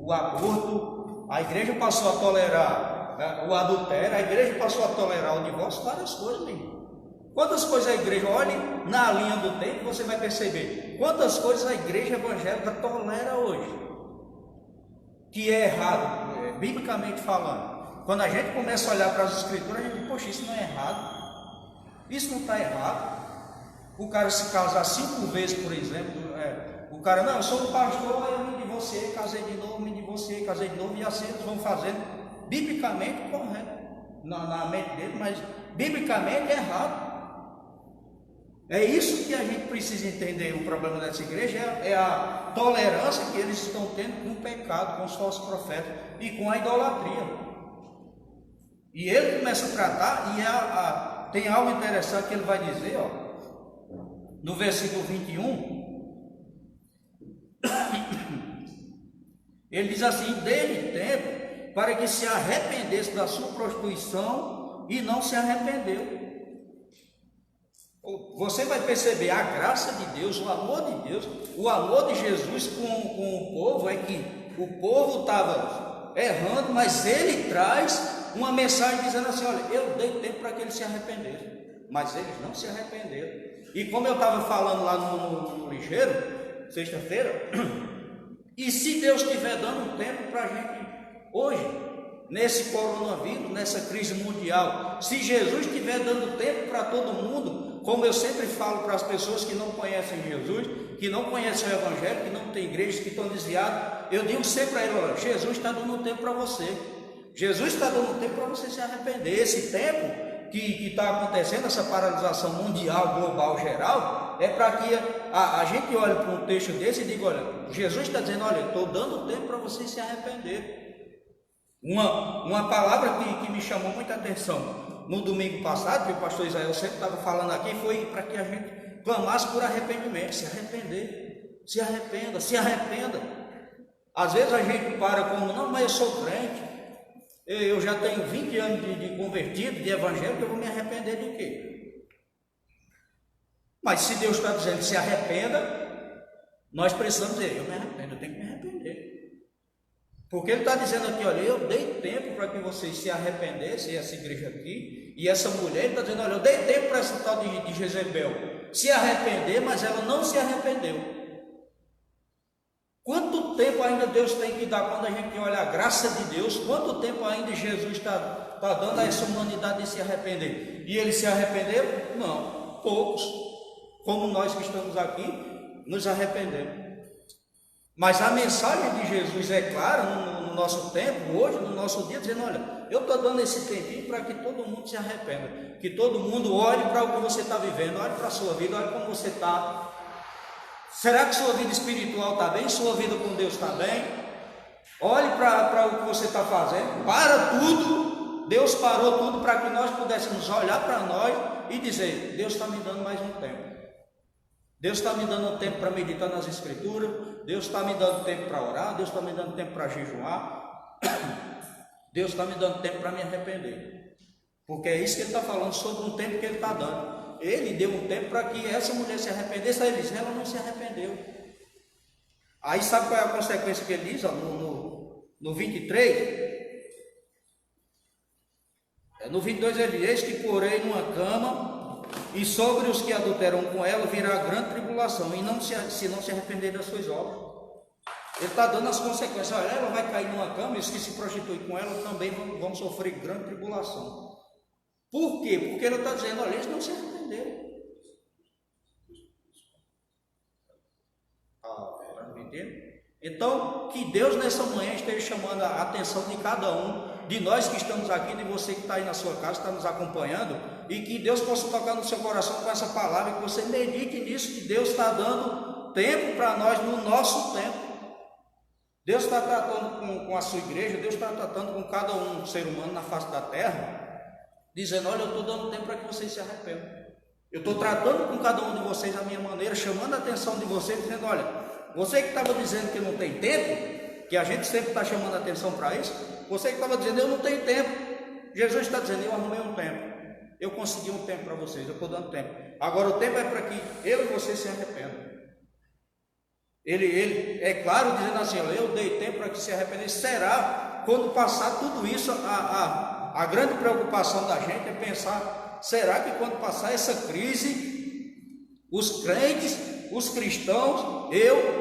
o aborto, a igreja passou a tolerar o adultério, a igreja passou a tolerar o divórcio, várias coisas, meu irmão. Quantas coisas a igreja, olhe na linha do tempo, você vai perceber quantas coisas a igreja evangélica tolera hoje, que é errado, biblicamente falando. Quando a gente começa a olhar para as escrituras, a gente diz, poxa, isso não é errado, isso não está errado. O cara se casar 5 vezes, por exemplo, o cara, não, eu sou um pastor, eu me divorciei, casei de novo, me divorciei, casei de novo, e assim eles vão fazendo, biblicamente correto, na mente dele, mas biblicamente é errado. É isso que a gente precisa entender. O problema dessa igreja é a tolerância que eles estão tendo com o pecado, com os falsos profetas e com a idolatria. E ele começa a tratar, e tem algo interessante que ele vai dizer, no versículo 21. Ele diz assim: dê-lhe tempo para que se arrependesse da sua prostituição, e não se arrependeu. Você vai perceber a graça de Deus, o amor de Deus, o amor de Jesus com o povo, é que o povo estava errando, mas ele traz uma mensagem dizendo assim: olha, eu dei tempo para que eles se arrependessem, mas eles não se arrependeram. E como eu estava falando lá no ligeiro, sexta-feira, e se Deus estiver dando um tempo para a gente hoje, nesse coronavírus, nessa crise mundial, se Jesus estiver dando tempo para todo mundo, como eu sempre falo para as pessoas que não conhecem Jesus, que não conhecem o Evangelho, que não tem igrejas, que estão desviadas, eu digo sempre a ele: olha, Jesus está dando um tempo para você, Jesus está dando um tempo para você se arrepender. Esse tempo que está acontecendo, essa paralisação mundial, global, geral, é para que a gente olhe para um texto desse e diga: olha, Jesus está dizendo, olha, estou dando tempo para você se arrepender. Uma palavra que me chamou muita atenção no domingo passado, que o pastor Israel sempre estava falando aqui, foi para que a gente clamasse por arrependimento, se arrepender, se arrependa, se arrependa. Às vezes a gente para como: não, mas eu sou crente, eu já tenho 20 anos de convertido, de evangélico, eu vou me arrepender de quê? Mas se Deus está dizendo se arrependa, nós precisamos dizer: eu me arrependo, eu tenho que me arrepender. Porque ele está dizendo aqui: olha, eu dei tempo para que vocês se arrependessem, essa igreja aqui, e essa mulher, ele está dizendo: olha, eu dei tempo para essa tal de Jezebel se arrepender, mas ela não se arrependeu. Quanto tempo ainda Deus tem que dar quando a gente olha a graça de Deus? Quanto tempo ainda Jesus está dando a essa humanidade de se arrepender? E eles se arrependeram? Não, poucos, como nós que estamos aqui, nos arrependemos. Mas a mensagem de Jesus é clara no nosso tempo, hoje, no nosso dia, dizendo: olha, eu estou dando esse tempinho para que todo mundo se arrependa, que todo mundo olhe para o que você está vivendo, olhe para a sua vida, olhe como você está. Será que sua vida espiritual está bem? Sua vida com Deus está bem? Olhe para o que você está fazendo, para tudo. Deus parou tudo para que nós pudéssemos olhar para nós e dizer: Deus está me dando mais um tempo. Deus está me dando tempo para meditar nas Escrituras, Deus está me dando tempo para orar, Deus está me dando tempo para jejuar, Deus está me dando tempo para me arrepender. Porque é isso que ele está falando, sobre um tempo que ele está dando. Ele deu um tempo para que essa mulher se arrependesse, aí ele diz: ela não se arrependeu. Aí sabe qual é a consequência que ele diz? No 23, no 22 ele diz: eis que porei numa cama, e sobre os que adulteram com ela virá grande tribulação, e se não se arrepender das suas obras. Ele está dando as consequências. Olha, ela vai cair numa cama, e os que se prostituem com ela também vão sofrer grande tribulação. Por quê? Porque ele está dizendo: olha, eles não se arrependeram. Está entendendo? Então, que Deus nessa manhã esteja chamando a atenção de cada um, de nós que estamos aqui, de você que está aí na sua casa, está nos acompanhando, e que Deus possa tocar no seu coração com essa palavra, que você medite nisso, que Deus está dando tempo para nós no nosso tempo. Deus está tratando com a sua igreja, Deus está tratando com cada um ser humano na face da terra, dizendo: olha, eu estou dando tempo para que vocês se arrependam. Eu estou tratando com cada um de vocês da minha maneira, chamando a atenção de vocês, dizendo: olha, você que estava dizendo que não tem tempo, que a gente sempre está chamando a atenção para isso, você que estava dizendo: eu não tenho tempo, Jesus está dizendo: eu arrumei um tempo, eu consegui um tempo para vocês, eu estou dando tempo. Agora o tempo é para que eu e você se arrependam. Ele é claro, dizendo assim: eu dei tempo para que se arrependesse. Será, quando passar tudo isso, a grande preocupação da gente é pensar: será que quando passar essa crise, os crentes, os cristãos,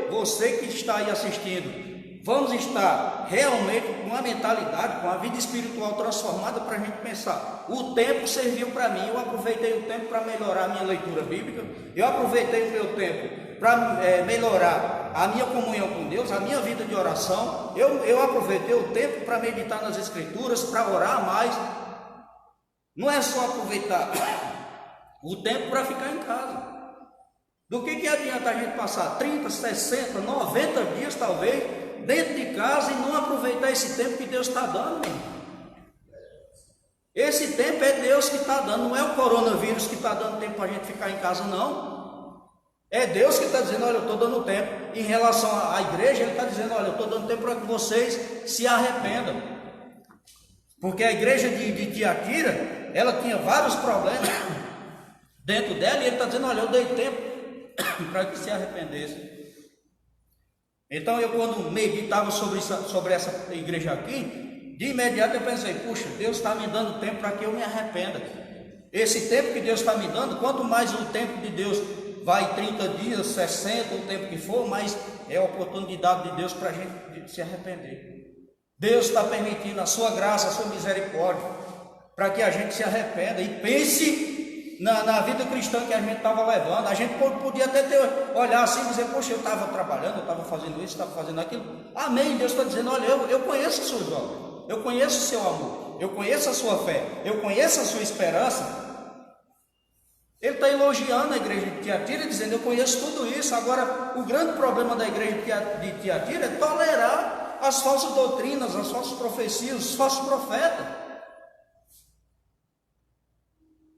você que está aí assistindo, vamos estar realmente com uma mentalidade, com a vida espiritual transformada, para a gente pensar: o tempo serviu para mim, eu aproveitei o tempo para melhorar a minha leitura bíblica, eu aproveitei o meu tempo para melhorar a minha comunhão com Deus, a minha vida de oração, eu aproveitei o tempo para meditar nas Escrituras, para orar mais. Não é só aproveitar o tempo para ficar em casa. Do que adianta a gente passar 30, 60, 90 dias talvez dentro de casa e não aproveitar esse tempo que Deus está dando, irmão? Esse tempo é Deus que está dando, não é o coronavírus que está dando tempo para a gente ficar em casa, não. É Deus que está dizendo: olha, eu estou dando tempo. Em relação à igreja, Ele está dizendo: olha, eu estou dando tempo para que vocês se arrependam. Porque a igreja de Tiatira, ela tinha vários problemas dentro dela, e Ele está dizendo: olha, eu dei tempo para que se arrependesse. Então eu, quando meditava sobre essa igreja aqui, de imediato eu pensei: puxa, Deus está me dando tempo para que eu me arrependa. Esse tempo que Deus está me dando, quanto mais o tempo de Deus vai, 30 dias, 60, o tempo que for, mas é a oportunidade de Deus para a gente se arrepender. Deus está permitindo a sua graça, a sua misericórdia, para que a gente se arrependa e pense na vida cristã que a gente estava levando. A gente podia até olhar assim e dizer: poxa, eu estava trabalhando, eu estava fazendo isso, estava fazendo aquilo. Amém. Deus está dizendo: olha, eu conheço as suas obras, eu conheço o seu amor, eu conheço a sua fé, eu conheço a sua esperança. Ele está elogiando a igreja de Tiatira, dizendo: eu conheço tudo isso. Agora, o grande problema da igreja de Tiatira é tolerar as falsas doutrinas, as falsas profecias, os falsos profetas.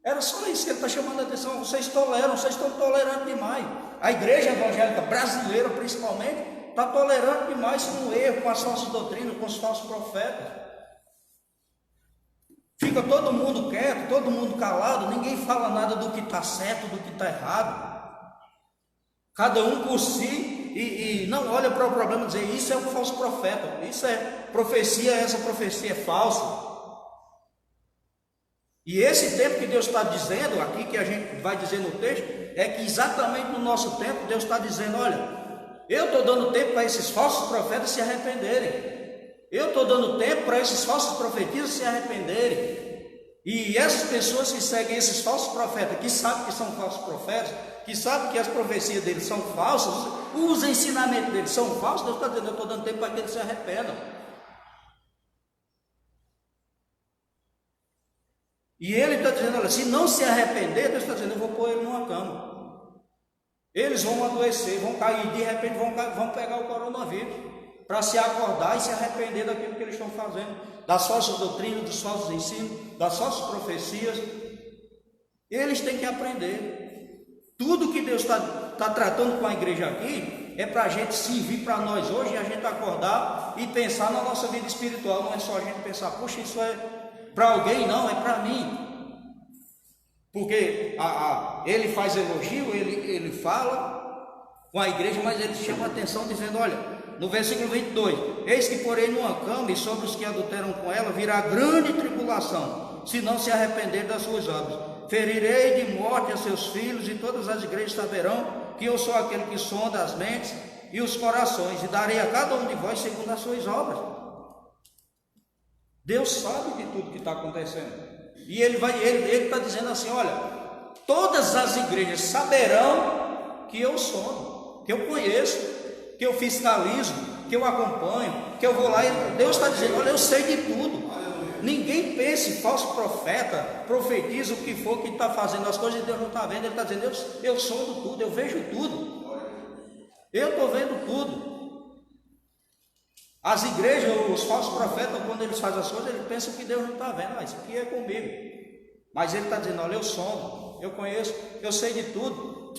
Era só isso que ele está chamando a atenção: vocês toleram, vocês estão tolerando demais. A igreja evangélica brasileira, principalmente, está tolerando demais com o erro, com as falsas doutrinas, com os falsos profetas. Fica todo mundo quieto, todo mundo calado, ninguém fala nada do que está certo, do que está errado. Cada um por si e não olha para o problema e dizer: isso é um falso profeta, isso é profecia, essa profecia é falsa. E esse tempo que Deus está dizendo aqui, que a gente vai dizer no texto, é que exatamente no nosso tempo Deus está dizendo: olha, eu estou dando tempo para esses falsos profetas se arrependerem. Eu estou dando tempo para esses falsos profetas se arrependerem. E essas pessoas que seguem esses falsos profetas, que sabem que são falsos profetas, que sabem que as profecias deles são falsas, os ensinamentos deles são falsos, Deus está dizendo: eu estou dando tempo para que eles se arrependam. E Ele está dizendo: olha, se não se arrepender, Deus está dizendo: eu vou pôr ele numa cama. Eles vão adoecer, vão cair, de repente vão pegar o coronavírus, para se acordar e se arrepender daquilo que eles estão fazendo, das falsas doutrinas, dos falsos ensinos, das falsas profecias. Eles têm que aprender. Tudo que Deus está tratando com a igreja aqui é para a gente servir para nós hoje, e a gente acordar e pensar na nossa vida espiritual. Não é só a gente pensar: puxa, isso é para alguém, não, é para mim. Porque ele faz elogio, ele fala com a igreja, mas ele chama a atenção dizendo: olha, no versículo 22, eis que porém numa cama, e sobre os que adulteram com ela virá grande tribulação, se não se arrepender das suas obras. Ferirei de morte a seus filhos, e todas as igrejas saberão que eu sou aquele que sonda as mentes e os corações, e darei a cada um de vós segundo as suas obras. Deus sabe de tudo que está acontecendo, e ele está dizendo assim: olha, todas as igrejas saberão que eu sondo, que eu conheço, que eu fiscalizo, que eu acompanho, que eu vou lá. E Deus está dizendo: olha, eu sei de tudo. Ninguém pense, falso profeta, profetiza o que for que está fazendo as coisas e Deus não está vendo. Ele está dizendo: eu sondo tudo, eu vejo tudo, eu estou vendo tudo. As igrejas, os falsos profetas, quando eles fazem as coisas, eles pensam que Deus não está vendo. Isso aqui é comigo. Mas ele está dizendo: olha, eu sondo, eu conheço, eu sei de tudo.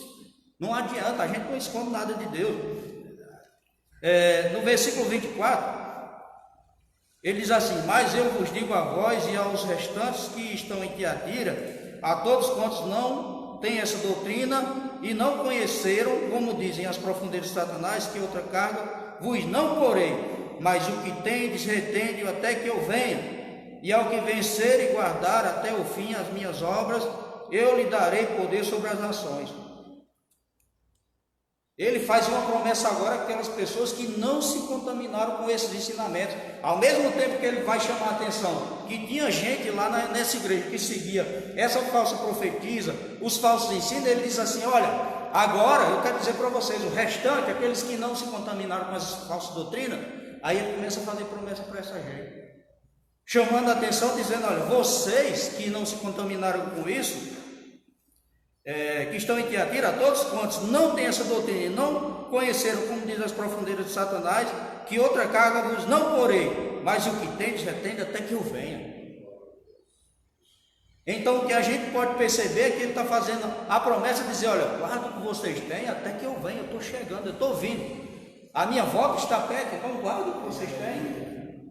Não adianta, a gente não esconde nada de Deus. No versículo 24, ele diz assim: mas eu vos digo a vós e aos restantes que estão em Tiatira, a todos quantos não têm essa doutrina e não conheceram, como dizem as profundezas de Satanás, que outra carga vos não porei, mas o que tendes retende até que eu venha. E ao que vencer e guardar até o fim as minhas obras, eu lhe darei poder sobre as nações. Ele faz uma promessa agora àquelas pessoas que não se contaminaram com esses ensinamentos. Ao mesmo tempo que ele vai chamar a atenção que tinha gente lá nessa igreja que seguia essa falsa profetisa, os falsos ensinos, ele diz assim: olha, agora eu quero dizer para vocês, o restante, aqueles que não se contaminaram com essa falsa doutrina, aí ele começa a fazer promessa para essa gente, chamando a atenção, dizendo: olha, vocês que não se contaminaram com isso, que estão em Tiatira, todos quantos não têm essa doutrina e não conheceram, como diz as profundezas de Satanás, que outra carga vos não porei, mas o que tendes retende até que eu venha. Então o que a gente pode perceber é que ele está fazendo a promessa de dizer: olha, guarda o que vocês têm até que eu venha, eu estou chegando, eu estou vindo, a minha volta está perto, então guarda o que vocês têm.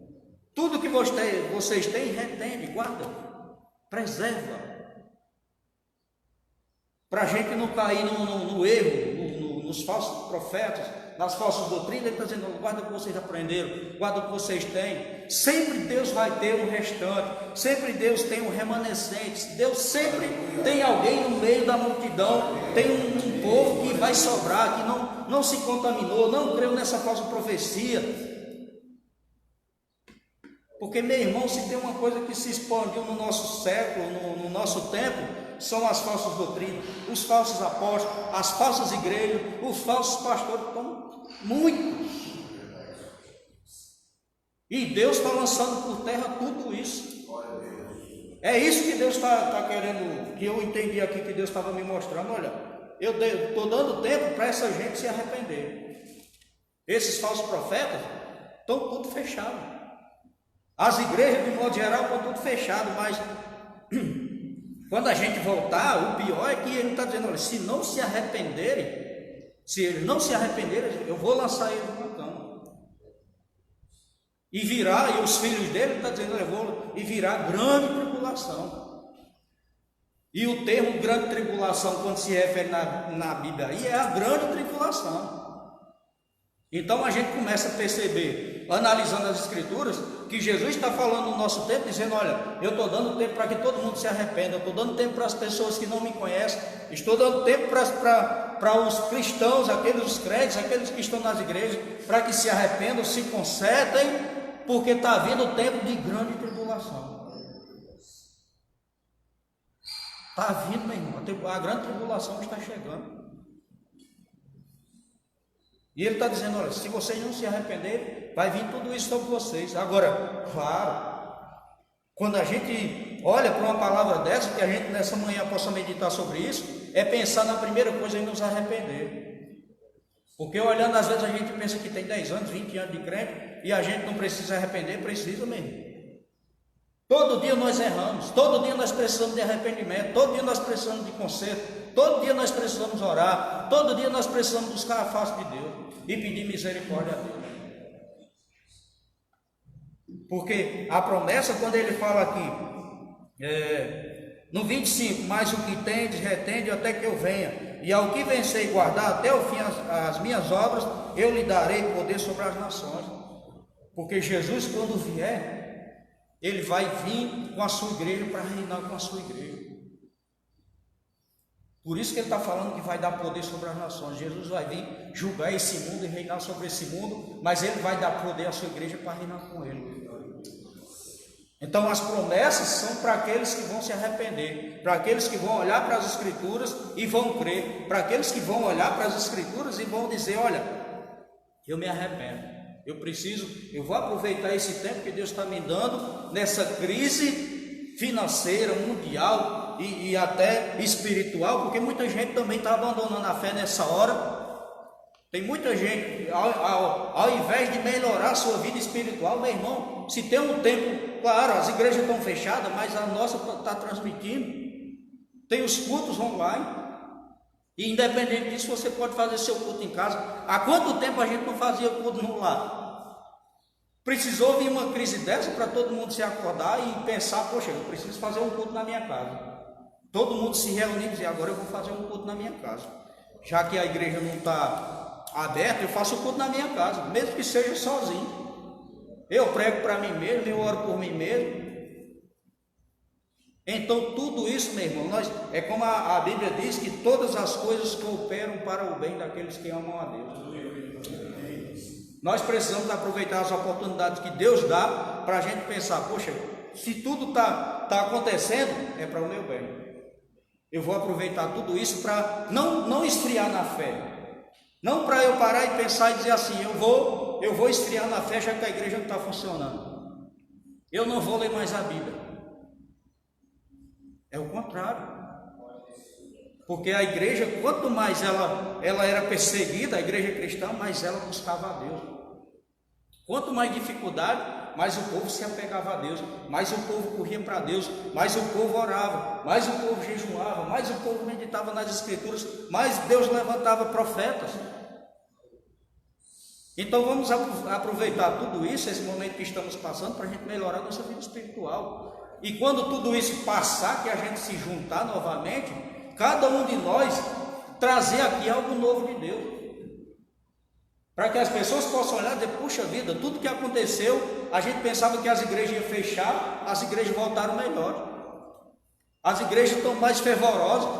Tudo que vocês têm, retende, guarda, preserva, para a gente não cair no erro, nos falsos profetas, nas falsas doutrinas. Ele está dizendo: guarda o que vocês aprenderam, guarda o que vocês têm. Sempre Deus vai ter um restante, sempre Deus tem um remanescente, Deus sempre tem alguém no meio da multidão, tem um povo que vai sobrar, que não se contaminou, não creu nessa falsa profecia. Porque, meu irmão, se tem uma coisa que se expandiu no nosso século, no nosso tempo, são as falsas doutrinas, os falsos apóstolos, as falsas igrejas, os falsos pastores, estão muitos. E Deus está lançando por terra tudo isso. É isso que Deus está querendo, que eu entendi aqui, que Deus estava me mostrando. Olha, eu estou dando tempo para essa gente se arrepender. Esses falsos profetas estão tudo fechado. As igrejas, de modo geral, estão tudo fechado, mas quando a gente voltar, o pior é que ele está dizendo: olha, se não se arrependerem, se eles não se arrependerem, eu vou lançar eles na cama. E virá, e os filhos dele, está dizendo: olha, eu vou, e virá grande tribulação. E o termo grande tribulação, quando se refere na Bíblia aí, é a grande tribulação. Então a gente começa a perceber, analisando as Escrituras, que Jesus está falando no nosso tempo, dizendo: olha, eu estou dando tempo para que todo mundo se arrependa, eu estou dando tempo para as pessoas que não me conhecem, estou dando tempo para os cristãos, os crentes, aqueles que estão nas igrejas, para que se arrependam, se consertem, porque está vindo o tempo de grande tribulação. Está vindo, meu irmão, a grande tribulação está chegando. E ele está dizendo: olha, se vocês não se arrependerem, vai vir tudo isso sobre vocês. Agora, claro, quando a gente olha para uma palavra dessa, que a gente nessa manhã possa meditar sobre isso, é pensar na primeira coisa em nos arrepender. Porque olhando, às vezes a gente pensa que tem 10 anos, 20 anos de crente, e a gente não precisa arrepender. Precisa mesmo. Todo dia nós erramos, todo dia nós precisamos de arrependimento, todo dia nós precisamos de conserto, todo dia nós precisamos orar, todo dia nós precisamos buscar a face de Deus e pedir misericórdia a Deus. Porque a promessa, quando ele fala aqui, no 25, mas o que tendes, retende até que eu venha, e ao que vencer e guardar até o fim as minhas obras, eu lhe darei poder sobre as nações. Porque Jesus, quando vier, ele vai vir com a sua igreja para reinar com a sua igreja. Por isso que ele está falando que vai dar poder sobre as nações. Jesus vai vir julgar esse mundo e reinar sobre esse mundo, mas ele vai dar poder à sua igreja para reinar com ele. Então as promessas são para aqueles que vão se arrepender, para aqueles que vão olhar para as Escrituras e vão crer, para aqueles que vão olhar para as Escrituras e vão dizer: olha, eu me arrependo. Eu vou aproveitar esse tempo que Deus está me dando nessa crise financeira, mundial e até espiritual, porque muita gente também está abandonando a fé nessa hora. Tem muita gente, ao invés de melhorar a sua vida espiritual, meu irmão, se tem um tempo, claro, as igrejas estão fechadas, mas a nossa está transmitindo, tem os cultos online. E independente disso, você pode fazer seu culto em casa. Há quanto tempo a gente não fazia culto no lar? Precisou vir uma crise dessa para todo mundo se acordar e pensar: poxa, eu preciso fazer um culto na minha casa. todo mundo se reunir e dizer, agora eu vou fazer um culto na minha casa. Já que a igreja não está aberta, eu faço o culto na minha casa, mesmo que seja sozinho. Eu prego para mim mesmo, eu oro por mim mesmo. Então tudo isso, meu irmão, é como a Bíblia diz, que todas as coisas cooperam para o bem daqueles que amam a Deus. Nós precisamos aproveitar as oportunidades que Deus dá para a gente pensar, poxa, se tudo está acontecendo, é para o meu bem. Eu vou aproveitar tudo isso para não esfriar na fé. Não para eu parar e pensar e dizer assim, eu vou esfriar na fé já que a igreja não está funcionando. Eu não vou ler mais a Bíblia. É o contrário. Porque a igreja, quanto mais ela era perseguida, a igreja cristã, mais ela buscava a Deus. Quanto mais dificuldade, mais o povo se apegava a Deus, mais o povo corria para Deus, mais o povo orava, mais o povo jejuava, mais o povo meditava nas Escrituras, mais Deus levantava profetas. Então vamos aproveitar tudo isso, esse momento que estamos passando, para a gente melhorar a nossa vida espiritual. E quando tudo isso passar, que a gente se juntar novamente, cada um de nós trazer aqui algo novo de Deus. Para que as pessoas possam olhar e dizer, puxa vida, tudo que aconteceu, a gente pensava que as igrejas iam fechar, as igrejas voltaram melhor. As igrejas estão mais fervorosas,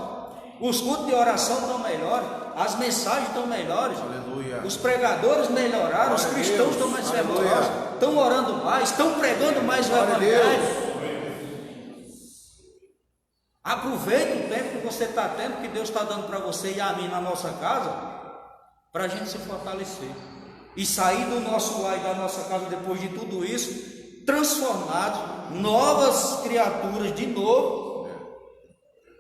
os cultos de oração estão melhores, as mensagens estão melhores, aleluia. Os pregadores melhoraram, os cristãos estão mais fervorosos, estão orando mais, estão pregando mais o evangelho. Aproveite o tempo que você está tendo, que Deus está dando para você e a mim na nossa casa, para a gente se fortalecer e sair do nosso lar e da nossa casa depois de tudo isso, transformados, novas criaturas de novo,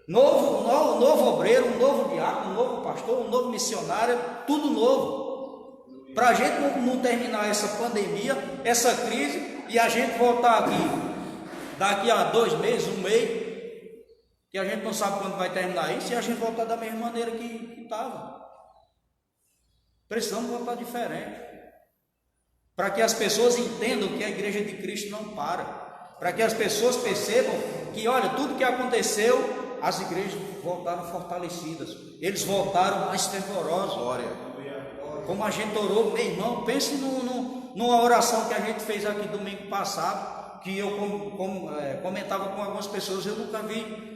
novo obreiro, um novo diácono, um novo pastor, um novo missionário, tudo novo, para a gente não terminar essa pandemia, essa crise, e a gente voltar aqui daqui a 2 meses, 1 mês, que a gente não sabe quando vai terminar isso, e a gente voltar da mesma maneira que estava. Precisamos voltar diferente, para que as pessoas entendam que a igreja de Cristo não para que as pessoas percebam que, olha, tudo que aconteceu, as igrejas voltaram fortalecidas, eles voltaram mais fervorosos. Glória. Como a gente orou, meu irmão, pense numa oração que a gente fez aqui domingo passado, que eu comentava com algumas pessoas, eu nunca vi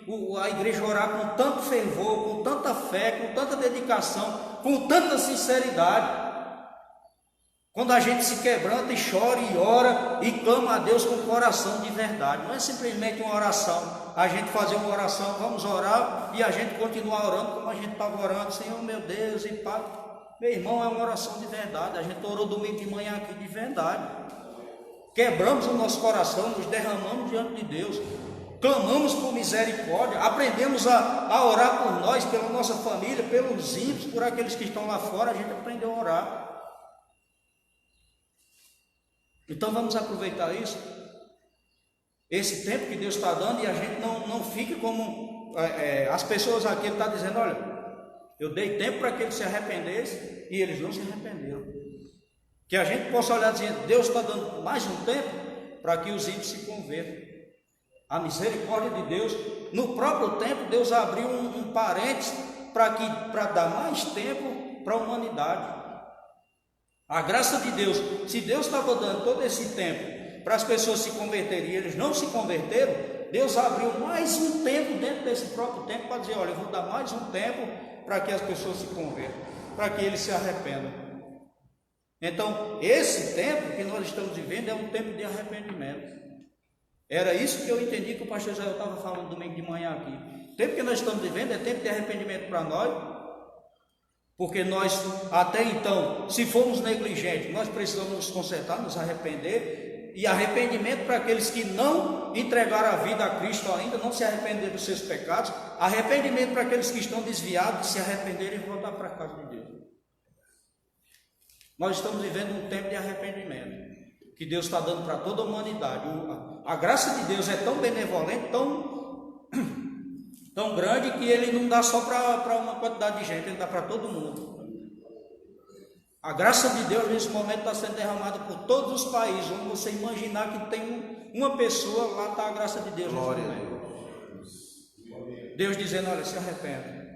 a igreja orar com tanto fervor, com tanta fé, com tanta dedicação, com tanta sinceridade. Quando a gente se quebranta e chora e ora e clama a Deus com o coração de verdade, não é simplesmente uma oração, a gente fazer uma oração, vamos orar e a gente continuar orando como a gente estava orando, Senhor meu Deus, e Pai. Meu irmão, é uma oração de verdade, a gente orou domingo de manhã aqui de verdade. Quebramos o nosso coração, nos derramamos diante de Deus, clamamos por misericórdia, aprendemos a orar por nós, pela nossa família, pelos ímpios, por aqueles que estão lá fora, a gente aprendeu a orar. Então vamos aproveitar isso, esse tempo que Deus está dando, e a gente não fique como as pessoas aqui, ele está dizendo, olha, eu dei tempo para que eles se arrependessem, e eles não se arrependeram. Que a gente possa olhar e dizer, Deus está dando mais um tempo para que os ímpios se convertam. A misericórdia de Deus, no próprio tempo, Deus abriu um parênteses para dar mais tempo para a humanidade. A graça de Deus, se Deus estava dando todo esse tempo para as pessoas se converterem e eles não se converteram, Deus abriu mais um tempo dentro desse próprio tempo para dizer, olha, eu vou dar mais um tempo para que as pessoas se convertam, para que eles se arrependam. Então, esse tempo que nós estamos vivendo é um tempo de arrependimento. Era isso que eu entendi que o pastor Israel estava falando domingo de manhã aqui. O tempo que nós estamos vivendo é tempo de arrependimento para nós, porque nós, até então, se formos negligentes, nós precisamos nos consertar, nos arrepender, e arrependimento para aqueles que não entregaram a vida a Cristo ainda, não se arrependeram dos seus pecados, arrependimento para aqueles que estão desviados, se arrependerem e voltar para a casa de Deus. Nós estamos vivendo um tempo de arrependimento, que Deus está dando para toda a humanidade. A graça de Deus é tão benevolente, tão grande, que Ele não dá só para uma quantidade de gente, Ele dá para todo mundo. A graça de Deus nesse momento está sendo derramada por todos os países. Vamos você imaginar que tem uma pessoa, lá está a graça de Deus nesse momento. Deus dizendo, olha, se arrependa,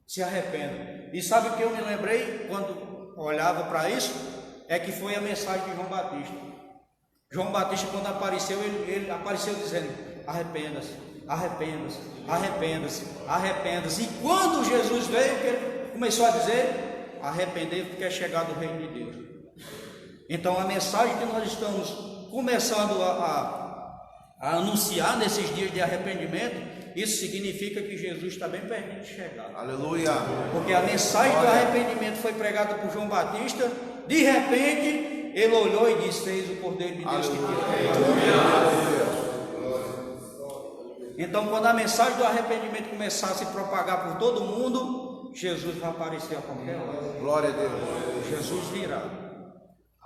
se arrependa. E sabe o que eu me lembrei quando olhava para isso? É que foi a mensagem de João Batista. João Batista, quando apareceu, ele apareceu dizendo, arrependa-se, arrependa-se, arrependa-se, arrependa-se. E quando Jesus veio, que ele começou a dizer, arrepender porque é chegado o reino de Deus. Então a mensagem que nós estamos começando a anunciar nesses dias de arrependimento, isso significa que Jesus está bem perto de chegar. Aleluia! Porque a mensagem do arrependimento foi pregada por João Batista, de repente ele olhou e disse, fez o Cordeiro de Deus que tira o pecado. Então quando a mensagem do arrependimento começar a se propagar por todo mundo, Jesus vai aparecer a qualquer hora. Glória a Deus. Jesus virá.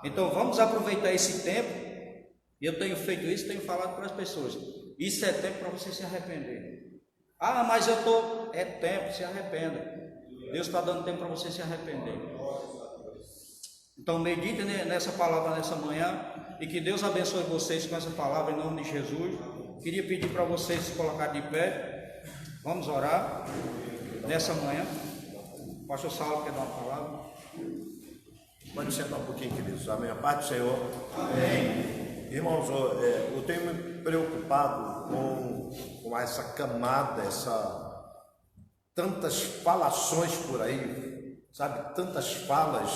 Então vamos aproveitar esse tempo. Eu tenho feito isso, tenho falado para as pessoas. Isso é tempo para você se arrepender. Ah, mas eu estou. É tempo, se arrependa. Deus está dando tempo para você se arrepender. Então medite nessa palavra nessa manhã. E que Deus abençoe vocês com essa palavra em nome de Jesus. Queria pedir para vocês se colocar de pé. Vamos orar nessa manhã. O pastor Saulo quer dar uma palavra. Pode sentar um pouquinho, queridos. Amém. A paz do Senhor. Amém. Irmãos, eu tenho me preocupado com essa camada, tantas falações por aí, sabe? Tantas falas,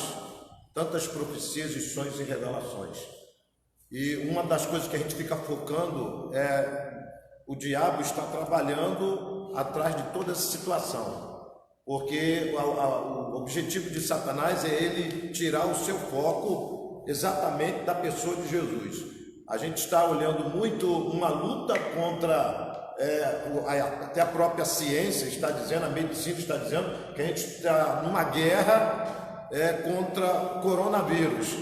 tantas profecias e sonhos e revelações. E uma das coisas que a gente fica focando é o diabo está trabalhando atrás de toda essa situação. Porque o objetivo de Satanás é ele tirar o seu foco exatamente da pessoa de Jesus. A gente está olhando muito uma luta contra, até a própria ciência está dizendo, a medicina está dizendo que a gente está numa guerra contra o coronavírus,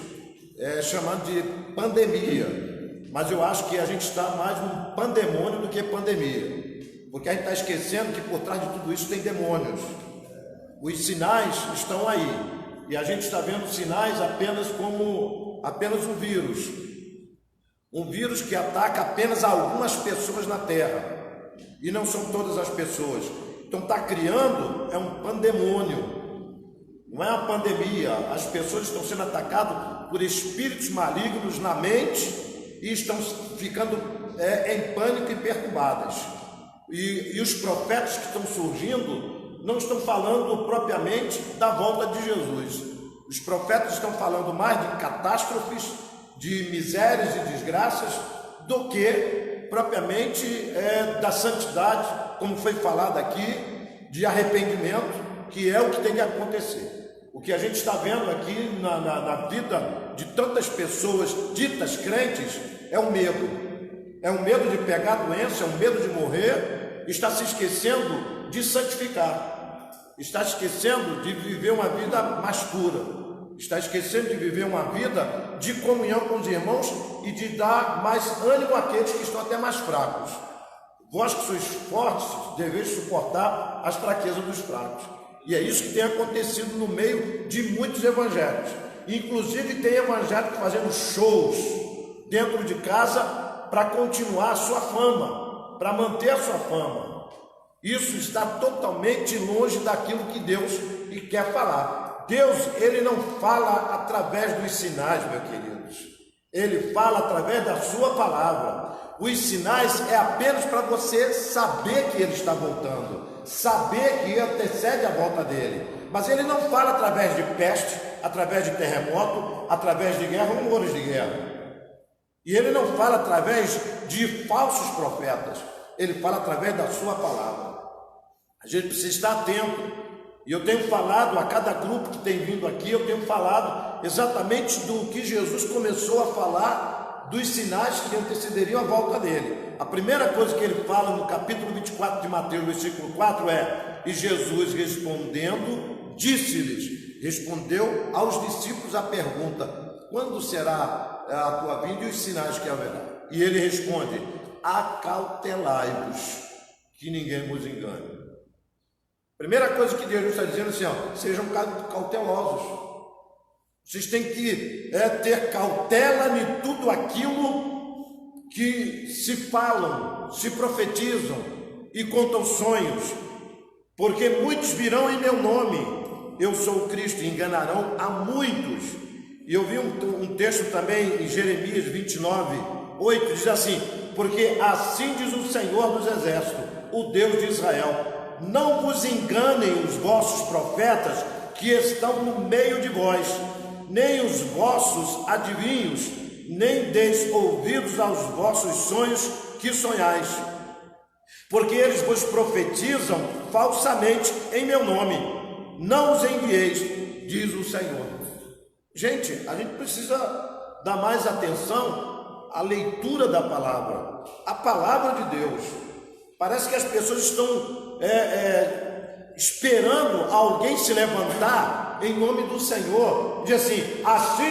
chamado de pandemia. Mas eu acho que a gente está mais num pandemônio do que pandemia. Porque a gente está esquecendo que por trás de tudo isso tem demônios. Os sinais estão aí, e a gente está vendo sinais apenas um vírus que ataca apenas algumas pessoas na Terra, e não são todas as pessoas. Então está criando um pandemônio, não é uma pandemia. As pessoas estão sendo atacadas por espíritos malignos na mente e estão ficando em pânico e perturbadas. E os profetas que estão surgindo não estão falando propriamente da volta de Jesus. Os profetas estão falando mais de catástrofes, de misérias e desgraças, do que propriamente da santidade, como foi falado aqui, de arrependimento, que é o que tem que acontecer. O que a gente está vendo aqui na vida de tantas pessoas ditas crentes é o medo. É o medo de pegar a doença, é o medo de morrer, está se esquecendo de santificar, está esquecendo de viver uma vida mais pura, está esquecendo de viver uma vida de comunhão com os irmãos e de dar mais ânimo àqueles que estão até mais fracos. Vós que sois fortes, deveis suportar as fraquezas dos fracos. E é isso que tem acontecido no meio de muitos evangelhos. Inclusive tem evangélicos fazendo shows dentro de casa para continuar a sua fama, para manter a sua fama. Isso está totalmente longe daquilo que Deus quer falar. Deus, ele não fala através dos sinais, meus queridos. Ele fala através da sua palavra. Os sinais é apenas para você saber que ele está voltando, saber que antecede a volta dele. Mas ele não fala através de peste, através de terremoto, através de guerra, rumores de guerra. E ele não fala através de falsos profetas. Ele fala através da sua palavra. A gente precisa estar atento. E eu tenho falado a cada grupo que tem vindo aqui, eu tenho falado exatamente do que Jesus começou a falar, dos sinais que antecederiam a volta dele. A primeira coisa que ele fala no capítulo 24 de Mateus, versículo 4 é: e Jesus respondendo, disse-lhes, respondeu aos discípulos a pergunta: quando será a tua vinda e os sinais que haverá? E ele responde: acautelai-vos, que ninguém vos engane. Primeira coisa que Deus está dizendo assim, sejam cautelosos. Vocês têm que ter cautela em tudo aquilo que se falam, se profetizam. e contam sonhos, porque muitos virão em meu nome, eu sou o Cristo, e enganarão a muitos. E eu vi um texto também em Jeremias 29:8, diz assim: porque assim diz o Senhor dos Exércitos, o Deus de Israel, não vos enganem os vossos profetas que estão no meio de vós, nem os vossos adivinhos, nem deis ouvidos aos vossos sonhos que sonhais, porque eles vos profetizam falsamente em meu nome, não os envieis, diz o Senhor. Gente, a gente precisa dar mais atenção à leitura da palavra, a palavra de Deus. Parece que as pessoas estão esperando alguém se levantar em nome do Senhor, diz assim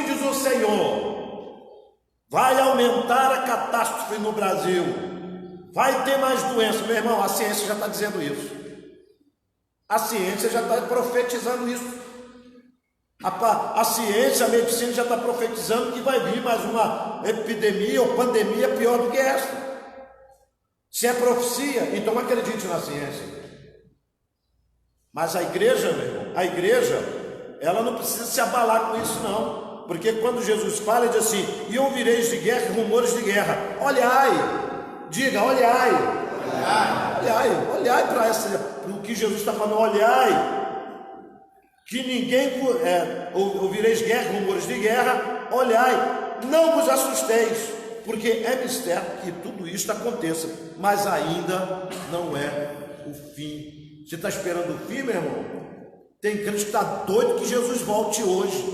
diz o Senhor, vai aumentar a catástrofe no Brasil, vai ter mais doenças. Meu irmão, a ciência já está dizendo isso, a ciência já está profetizando isso, a ciência, a medicina já está profetizando que vai vir mais uma epidemia ou pandemia pior do que essa. Se é profecia, então acredite na ciência. Mas a igreja, meu irmão, a igreja, ela não precisa se abalar com isso não, porque quando Jesus fala, ele diz assim: e ouvireis de guerra rumores de guerra. Olhai, diga, olhai para o que Jesus está falando, olhai, que ninguém, ouvireis guerra, rumores de guerra, olhai, não vos assusteis, porque é mistério que tudo isto aconteça, mas ainda não é o fim. Você está esperando o fim, meu irmão? Tem crente que está doido que Jesus volte hoje.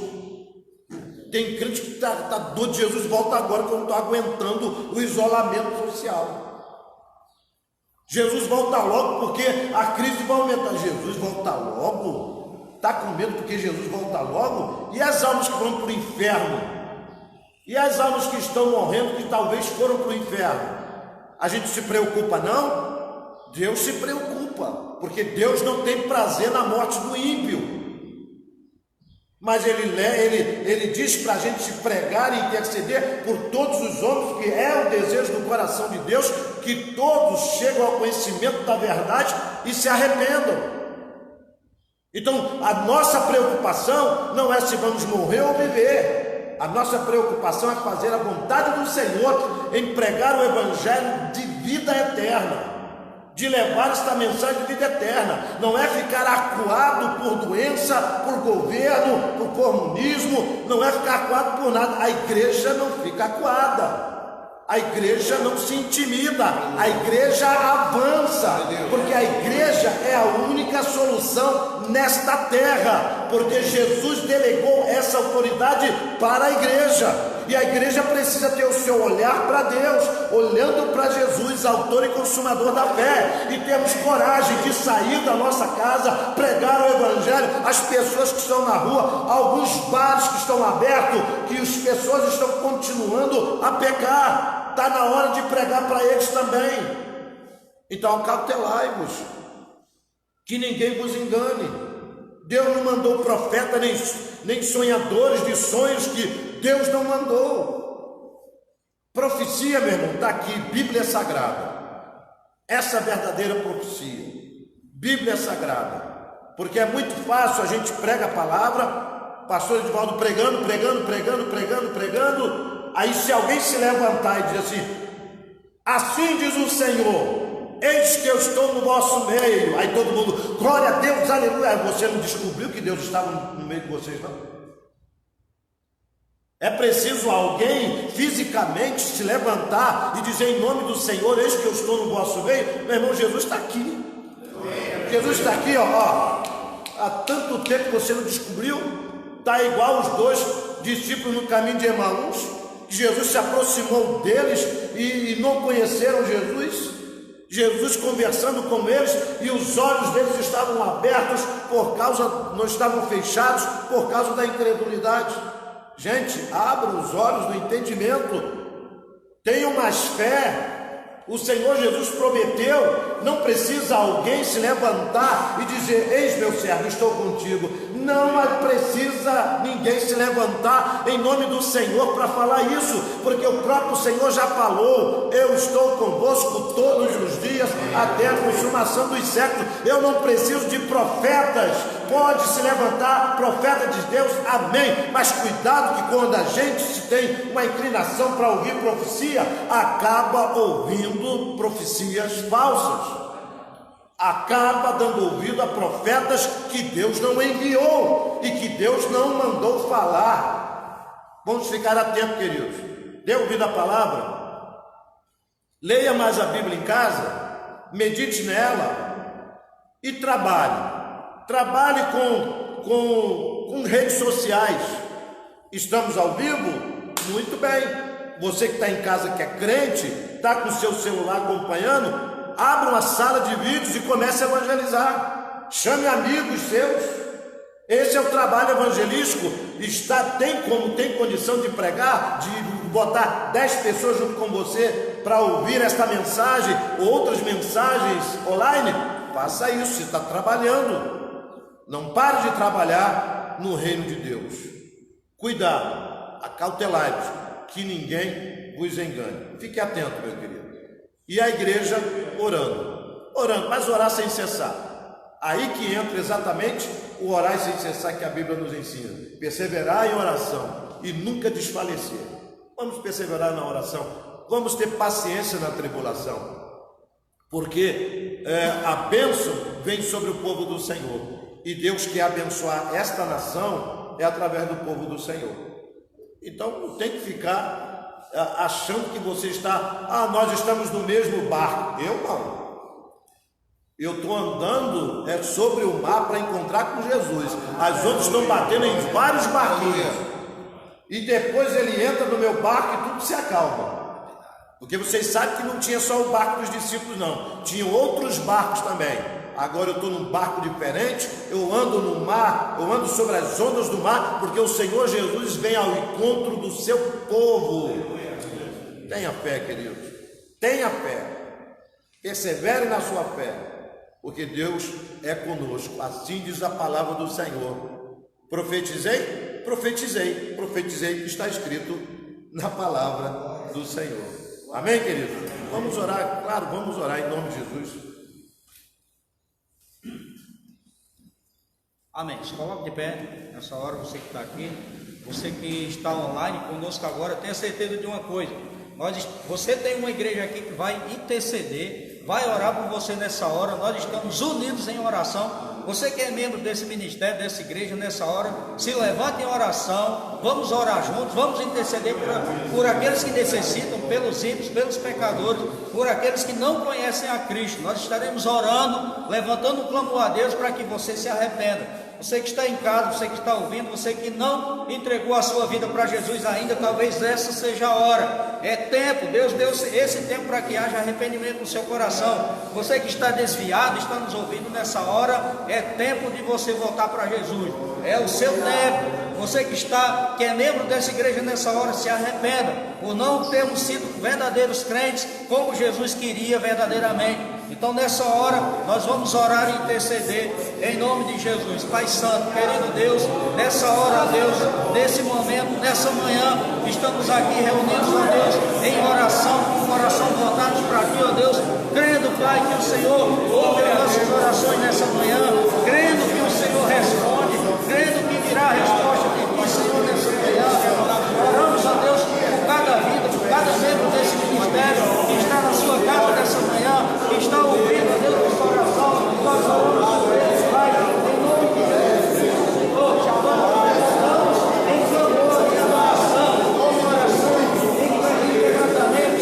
Tem crente que está doido que Jesus volta agora, que eu não estou aguentando o isolamento social. Jesus volta logo porque a crise vai aumentar. Jesus volta logo? Está com medo porque Jesus volta logo? E as almas que vão para o inferno? E as almas que estão morrendo, que talvez foram para o inferno? A gente se preocupa não? Deus se preocupa, porque Deus não tem prazer na morte do ímpio. Mas ele diz para a gente pregar e interceder por todos os homens, que é o desejo do coração de Deus, que todos cheguem ao conhecimento da verdade e se arrependam. Então, a nossa preocupação não é se vamos morrer ou viver. A nossa preocupação é fazer a vontade do Senhor, em pregar o evangelho de vida eterna, de levar esta mensagem de vida eterna. Não é ficar acuado por doença, por governo, por comunismo, não é ficar acuado por nada. A igreja não fica acuada. A igreja não se intimida, a igreja avança, porque a igreja é a única solução nesta terra, porque Jesus delegou essa autoridade para a igreja, e a igreja precisa ter o seu olhar para Deus, olhando para Jesus, autor e consumador da fé, e temos coragem de sair da nossa casa, pregar o evangelho às pessoas que estão na rua, alguns bares que estão abertos, que as pessoas estão continuando a pecar. Está na hora de pregar para eles também. Então acautelai-vos, que ninguém vos engane. Deus não mandou profeta nem sonhadores de sonhos, que Deus não mandou. Profecia, meu irmão, está aqui, Bíblia Sagrada. Essa verdadeira profecia, Bíblia Sagrada. Porque é muito fácil, a gente prega a palavra, pastor Edivaldo pregando, aí se alguém se levantar e dizer assim diz o Senhor, eis que eu estou no vosso meio, aí todo mundo, glória a Deus, aleluia. Você não descobriu que Deus estava no meio de vocês, não? É preciso alguém fisicamente se levantar e dizer em nome do Senhor, eis que eu estou no vosso meio. Meu irmão, Jesus está aqui. Jesus está aqui, ó. Há tanto tempo que você não descobriu. Está igual os dois discípulos no caminho de Emaús, que Jesus se aproximou deles e não conheceram Jesus. Jesus conversando com eles, e os olhos deles estavam abertos não estavam fechados por causa da incredulidade. Gente, abra os olhos do entendimento, tenham mais fé. O Senhor Jesus prometeu, não precisa alguém se levantar e dizer, eis meu servo, estou contigo. Não precisa ninguém se levantar em nome do Senhor para falar isso, porque o próprio Senhor já falou: eu estou convosco todos os dias até a consumação dos séculos. Eu não preciso de profetas. Pode se levantar profeta de Deus, amém, mas cuidado que quando a gente se tem uma inclinação para ouvir profecia, acaba ouvindo profecias falsas, acaba dando ouvido a profetas que Deus não enviou e que Deus não mandou falar. Vamos ficar atentos, queridos. Dê ouvido à palavra, leia mais a Bíblia em casa, medite nela e trabalhe com redes sociais. Estamos ao vivo? Muito bem. Você que está em casa, que é crente, está com o seu celular acompanhando, abra uma sala de vídeos e comece a evangelizar. Chame amigos seus. Esse é o trabalho evangelístico. Tem condição de pregar, de botar 10 pessoas junto com você para ouvir esta mensagem, outras mensagens online? Faça isso, você está trabalhando. Não pare de trabalhar no reino de Deus. Cuidado, acautelai-vos, que ninguém vos engane. Fique atento, meu querido. E a igreja orando, mas orar sem cessar. Aí que entra exatamente o orar sem cessar que a Bíblia nos ensina. Perseverar em oração e nunca desfalecer. Vamos perseverar na oração. Vamos ter paciência na tribulação. Porque a bênção vem sobre o povo do Senhor. E Deus quer abençoar esta nação através do povo do Senhor. Então não tem que ficar achando que você está, nós estamos no mesmo barco. Eu não. Eu estou andando sobre o mar para encontrar com Jesus. As outras estão batendo em vários barquinhos. E depois ele entra no meu barco e tudo se acalma. Porque vocês sabem que não tinha só o barco dos discípulos, não. Tinham outros barcos também. Agora eu estou num barco diferente, eu ando no mar, eu ando sobre as ondas do mar, porque o Senhor Jesus vem ao encontro do seu povo. Tenha fé, queridos, tenha fé, persevere na sua fé, porque Deus é conosco, assim diz a palavra do Senhor. Profetizei, que está escrito na palavra do Senhor. Amém, queridos? Vamos orar, claro, vamos orar em nome de Jesus. Amém. Se coloque de pé nessa hora, você que está aqui, você que está online conosco agora, tenha certeza de uma coisa: você tem uma igreja aqui que vai interceder, vai orar por você nessa hora. Nós estamos unidos em oração. Você que é membro desse ministério, dessa igreja, nessa hora, se levante em oração, vamos orar juntos, vamos interceder por aqueles que necessitam, pelos ímpios, pelos pecadores, por aqueles que não conhecem a Cristo. Nós estaremos orando, levantando um clamor a Deus para que você se arrependa. Você que está em casa, você que está ouvindo, você que não entregou a sua vida para Jesus ainda, talvez essa seja a hora. É tempo, Deus deu esse tempo para que haja arrependimento no seu coração. Você que está desviado, está nos ouvindo nessa hora, é tempo de você voltar para Jesus. É o seu tempo. Você que é membro dessa igreja nessa hora, se arrependa por não termos sido verdadeiros crentes como Jesus queria verdadeiramente. Então nessa hora nós vamos orar e interceder em nome de Jesus. Pai Santo, querido Deus, nessa hora, Deus, nesse momento, nessa manhã, estamos aqui reunidos, ó Deus, em oração, com o coração voltados para Ti, ó Deus, crendo, Pai, que o Senhor ouve as nossas orações nessa manhã, crendo que o Senhor responde, crendo que virá a resposta de Ti, Senhor, nessa manhã. Oramos, ó Deus, por cada vida, por cada membro desse ministério que está na sua casa nessa manhã, que está ouvindo, ó Deus, do coração, nós oramos por eles, Pai, em nome de Jesus, Senhor, te amamos, em clamor, em adoração, em oração, em tratamento,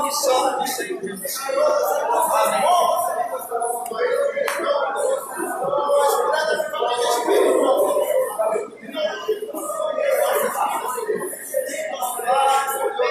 nome santo do Senhor Jesus. Amém.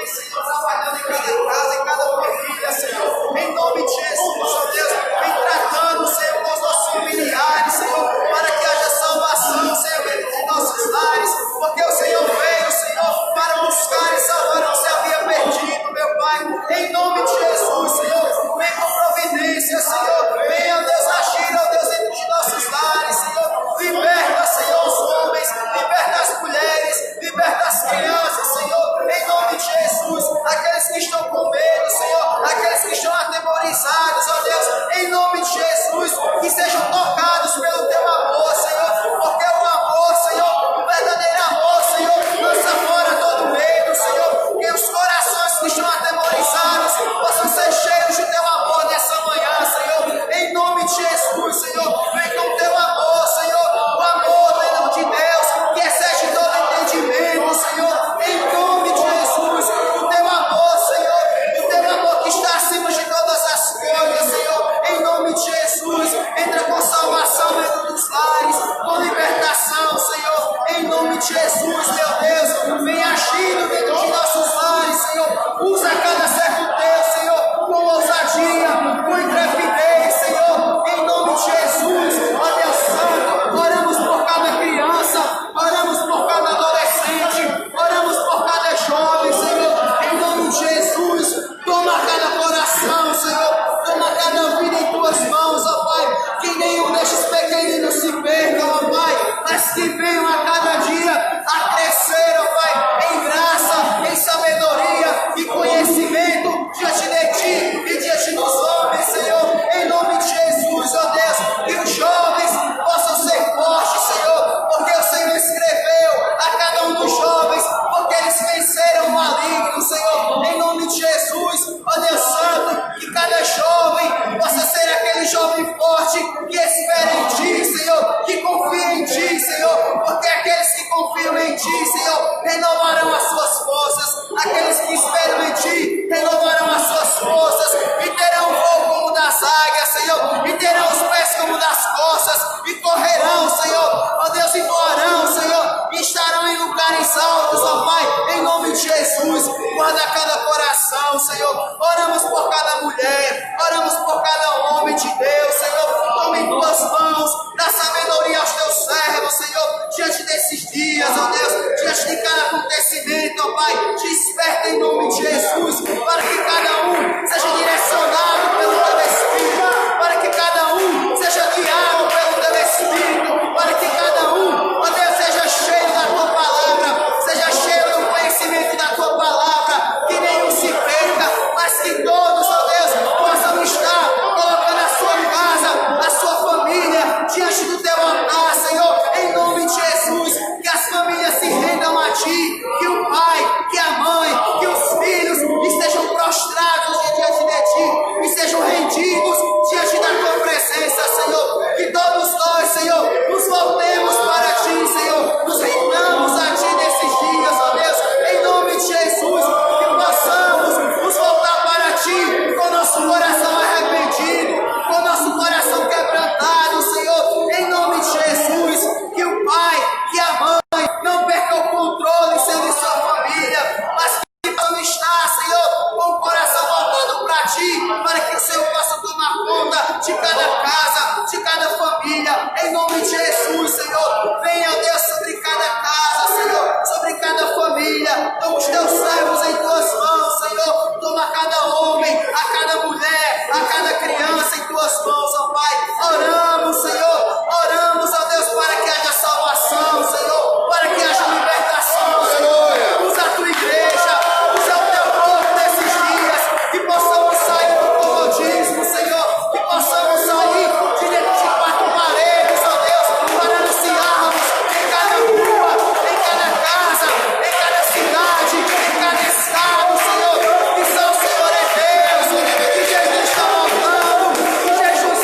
Senhor, trabalhando em cada casa, em cada família, Senhor, em nome de Jesus, ó Deus, vem tratando, Senhor, com os nossos familiares, Senhor, para que haja salvação, Senhor, dentro de nossos lares, porque o Senhor veio, Senhor, para buscar e salvar o que se havia perdido, meu Pai, em nome de Jesus, Senhor, vem com providência, Senhor, venha, ó Deus, agir, ó Deus, dentro de nossos lares, Senhor, liberta, Senhor, os homens, liberta as mulheres, liberta as crianças, Senhor, em nome de Jesus, aqueles que estão com medo, Senhor, aqueles que estão atemorizados, ó Deus, em nome de Jesus, que sejam tocados pelo teu amor, Senhor, porque o amor, Senhor, o verdadeiro amor, Senhor, lança fora todo medo, Senhor, que os corações que estão atemorizados possam ser cheios do teu amor nessa manhã, Senhor, em nome de Jesus, Senhor, vem com o teu amor, Senhor, o amor de Deus, que excede todo entendimento, Senhor, em nome de Jesus, o teu amor, Senhor, o teu amor que está acima de todas as coisas, Senhor, em nome de Jesus, entra com salvação dentro dos lares, com libertação, Senhor, em nome de Jesus, meu Deus, vem agindo dentro de nossos lares, Senhor, usa cada servo teu, Senhor, com ousadia, com intrepidez, Senhor, em nome de Jesus, ó Deus Santo, oramos por cada criança, oramos por cada adolescente, oramos por cada jovem, Senhor, em nome de Jesus, toma cada coração, Senhor, toma cada vida em tuas mãos, ó Pai, que nenhum destes pequeninos se perca, ó Pai, mas que venham a cada dia a crescer, ó Pai, em graça, em sabedoria e conhecimento diante de Ti e diante dos homens, Senhor, em nome de Jesus, ó Deus, que os jovens possam ser fortes, Senhor, porque o Senhor escreveu a cada um dos jovens, porque eles venceram o maligno, Senhor, em nome de Jesus, ó Deus Santo, que cada jovem possa ser aquele jovem forte que espera em Ti, Senhor, que confia em Ti, Senhor, porque aqueles que confiam em Ti, Senhor, renovarão as suas forças, aqueles que esperam em Ti, renovarão as suas forças, e terão voo como das águias, Senhor, e terão os pés como das costas, e correrão, Senhor, ó Deus, e voarão, Senhor, e estarão em lugares altos, ó Pai, em nome de Jesus, guarda cada coração, Senhor, oramos por cada mulher, oramos por cada homem de Deus, Senhor, toma em tuas mãos, dá sabedoria aos teus servos, Senhor, diante desses dias, ó Deus, diante de cada acontecimento, ó Pai, desperta em nome de Jesus, para que cada um seja direcionado pelo teu Espírito, para que cada um seja guiado pelo teu Espírito, para que cada um, ó Deus, seja cheio da tua palavra, seja cheio do conhecimento da tua palavra, que nenhum se perca, mas que todos, ó Deus, possam estar colocando a sua casa, a sua família diante do teu altar, Senhor, em nome de Jesus, que as famílias se rendam a Ti, que o pai, que a mãe, que os filhos estejam prostrados diante de Ti, estejam rendidos diante da Tua presença, Senhor, que todos nós, Senhor, nos voltemos para Ti, Senhor, nos rendamos a Ti nesses dias, ó Deus, em nome de Jesus, que possamos nos voltar para Ti com nosso coração arrependido, com nosso coração quebrantado, Senhor, em nome de Jesus, que o pai, que a mãe não perca o controle, Senhor, de sua família, mas que possam estar, Senhor, com o coração voltado para Ti, para que o Senhor possa tomar conta de cada casa, de cada família, em nome de Jesus, Senhor, venha, ó Deus, sobre cada casa, Senhor, sobre cada família, toma os Teus servos em Tuas mãos, Senhor, toma cada homem, a cada mulher, a cada criança em Tuas mãos, ó Pai, oramos, Senhor, oramos, ó Deus, para que haja salvação, Senhor, para que haja libertação, Senhor, usa a Tua igreja, usa o Teu povo nesses dias, que possamos sair do comodismo, Senhor, que possamos sair de dentro de quatro paredes, ó Deus, para anunciarmos em cada rua, em cada casa, em cada cidade, em cada estado, Senhor, que só o Senhor é Deus, que Jesus está voltando, que Jesus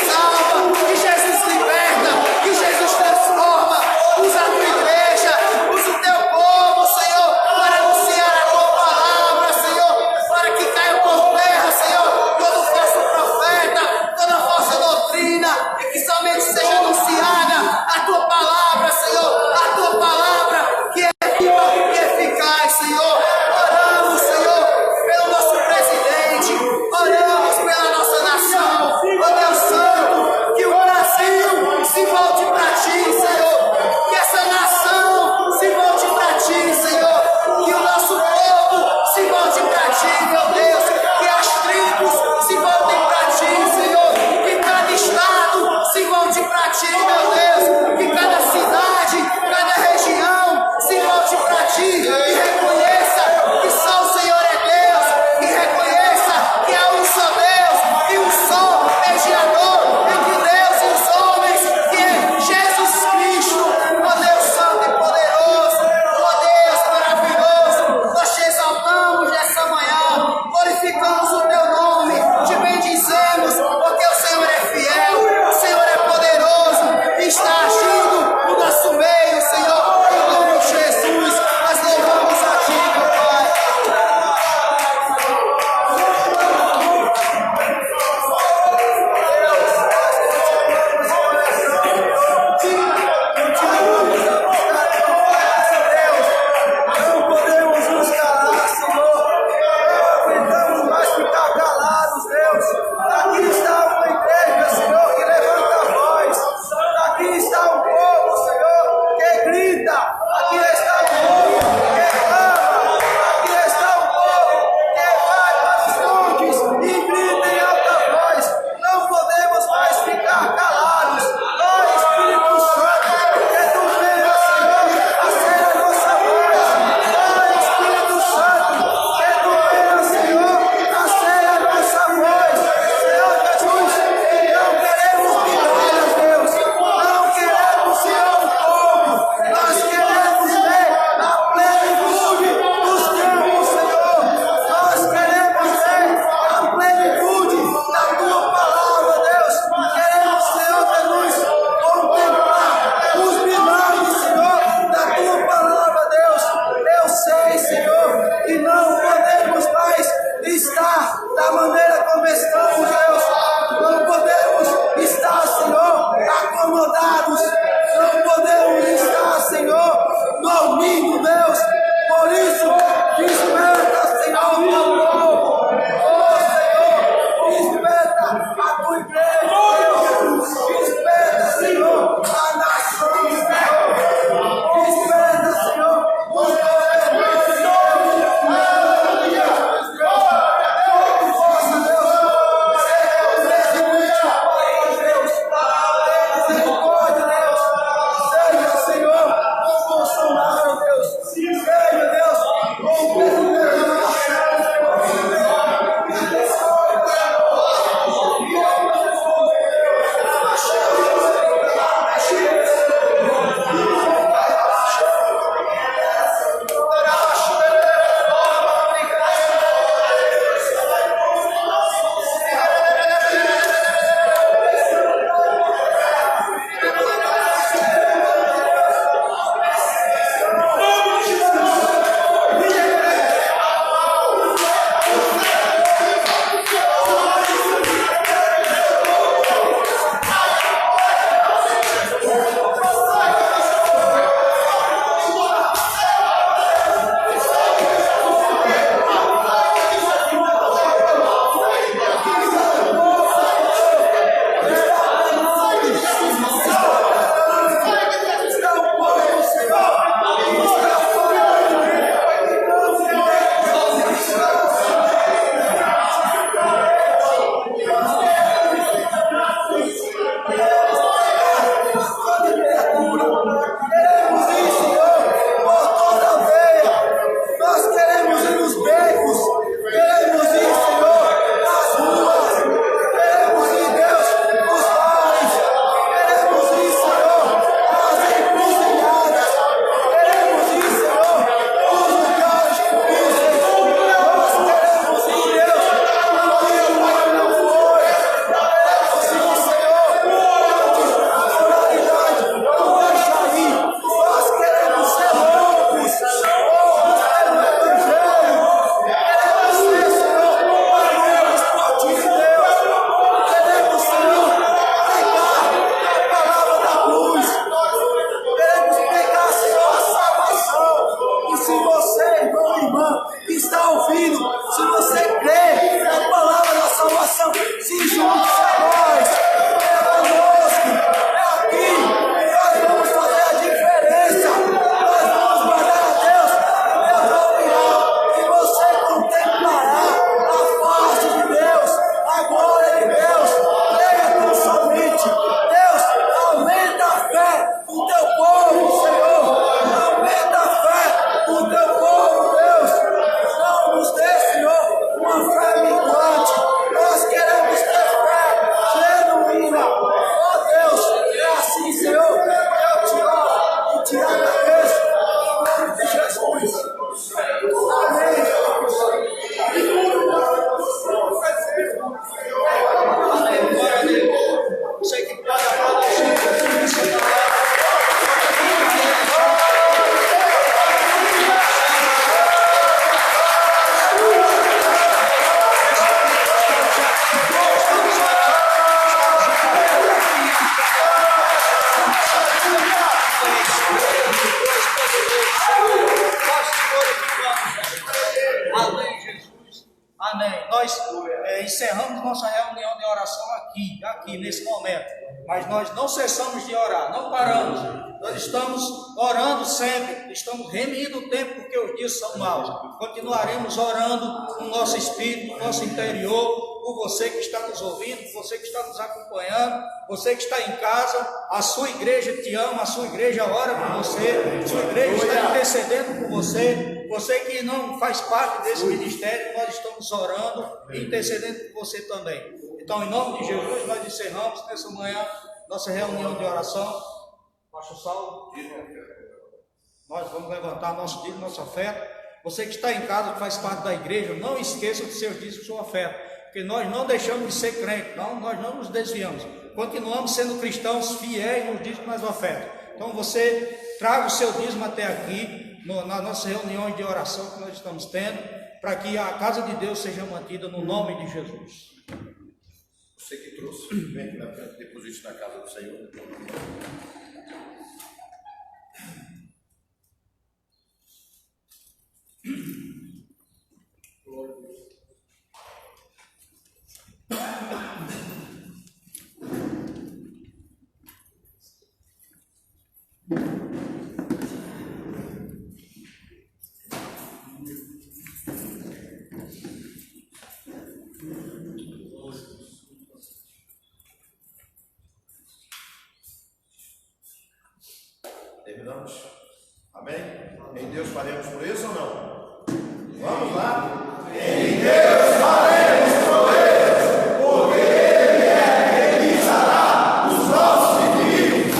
está ouvindo, se você crê na palavra da salvação, se junte a nós, é conosco, é aqui, nós vamos fazer a diferença, nós vamos guardar a Deus virá, e você contemplará a face de Deus, a glória de Deus. Creia tão somente, Deus, aumenta a fé do teu povo, Senhor, aumenta a fé do teu povo, Deus, não nos dê, Senhor, uma fé minguante, nós queremos ter fé genuína, ó Deus, é assim, Senhor, eu te oro e te agradeço, em nome de Jesus, amém. Você que pode aplaudir essa palavra. Amém, Jesus. Amém. Nós encerramos nossa reunião de oração aqui, nesse momento. Mas nós não cessamos de orar, não paramos. Nós estamos orando sempre, estamos remindo o tempo porque os dias são maus. Continuaremos orando no nosso espírito, no nosso interior, por você que está nos ouvindo, por você que está nos acompanhando, você que está em casa, a sua igreja te ama, a sua igreja ora por você, a sua igreja está intercedendo por você. Você que não faz parte desse ministério, nós estamos orando e intercedendo por você também. Então, em nome de Jesus, nós encerramos nessa manhã nossa reunião de oração. Pastor Saulo, nós vamos levantar nosso dízimo, nossa oferta. Você que está em casa, que faz parte da igreja, não esqueça de seus dízimos e sua oferta, porque nós não deixamos de ser crentes, nós não nos desviamos. Continuamos sendo cristãos fiéis nos dízimos e nas ofertas. Então, você traga o seu dízimo até aqui, nas nossas reuniões de oração que nós estamos tendo, para que a casa de Deus seja mantida no nome de Jesus. Você que trouxe, vem aqui na frente, deposite na casa do Senhor. Terminamos? Amém? Em Deus faremos por isso ou não? Vamos lá? Em Deus faremos por isso, porque Ele é quem guiará os nossos inimigos.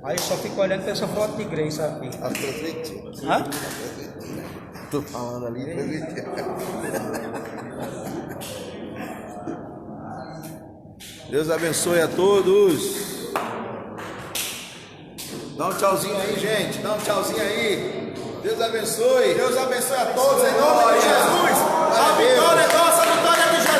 Aí eu só fico olhando para essa foto de igreja, sabe? A prefeitura. Hã? Estou falando ali, prefeitura. Deus abençoe a todos. Dá um tchauzinho aí, gente. Dá um tchauzinho aí. Deus abençoe. Deus abençoe a todos em nome de Jesus. A vitória é nossa, a vitória é de Jesus.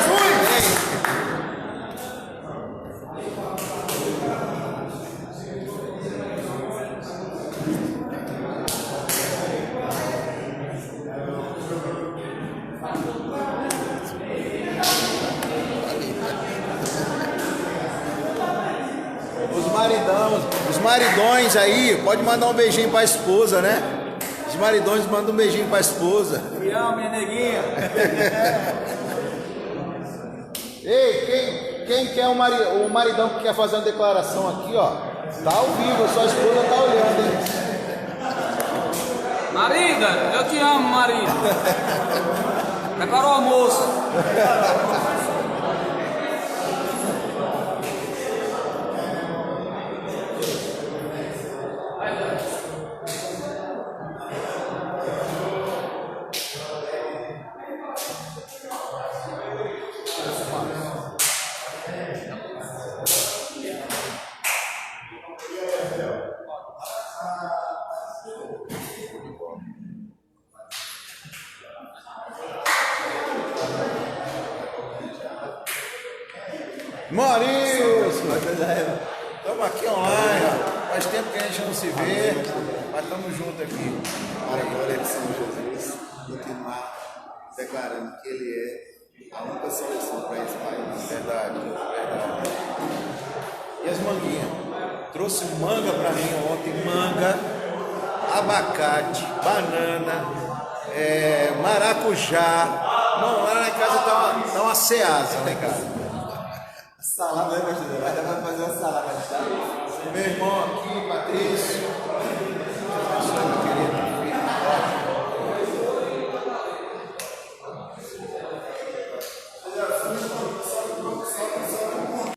Os maridões aí, pode mandar um beijinho pra esposa, né? Os maridões mandam um beijinho pra esposa. Te amo, minha neguinha. Ei, quem quer o maridão que quer fazer uma declaração aqui, ó, tá ao vivo, sua esposa tá olhando, hein? Marida, eu te amo, Marida. Prepara o almoço. Maurício! Estamos aqui online, ó. Faz tempo que a gente não se vê, mas estamos juntos aqui. Para a glória de São Jesus, continuar declarando que Ele é a única solução para esse país. Verdade. E as manguinhas? Trouxe manga pra mim ontem, manga, abacate, banana, maracujá. Não, lá na casa tá uma ceasa, né, cara? Salada, né, pastor? Vai dar para fazer uma salada, tá? Meu irmão aqui, Patrício.